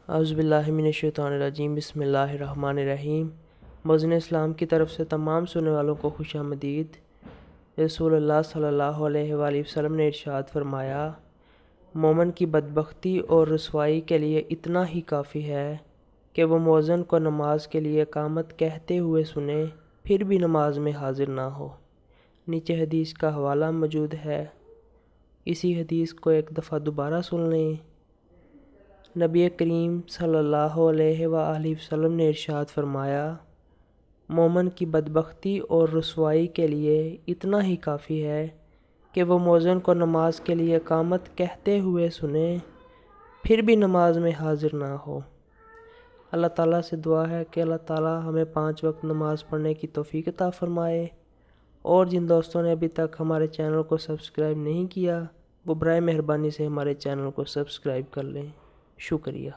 اعوذ باللہ من الشیطان الرجیم، بسم اللہ الرحمن الرحیم۔ موزن اسلام کی طرف سے تمام سننے والوں کو خوش آمدید۔ رسول اللہ صلی اللہ علیہ وآلہ وسلم نے ارشاد فرمایا، مومن کی بدبختی اور رسوائی کے لیے اتنا ہی کافی ہے کہ وہ مؤذن کو نماز کے لیے اقامت کہتے ہوئے سنے، پھر بھی نماز میں حاضر نہ ہو۔ نیچے حدیث کا حوالہ موجود ہے، اسی حدیث کو ایک دفعہ دوبارہ سن لیں۔ نبی کریم صلی اللہ علیہ وآلہ وسلم نے ارشاد فرمایا، مومن کی بدبختی اور رسوائی کے لیے اتنا ہی کافی ہے کہ وہ مؤذن کو نماز کے لیے اقامت کہتے ہوئے سنے، پھر بھی نماز میں حاضر نہ ہو۔ اللہ تعالیٰ سے دعا ہے کہ اللہ تعالیٰ ہمیں 5 وقت نماز پڑھنے کی توفیق عطا فرمائے، اور جن دوستوں نے ابھی تک ہمارے چینل کو سبسکرائب نہیں کیا وہ برائے مہربانی سے ہمارے چینل کو سبسکرائب کر لیں۔ شکریہ۔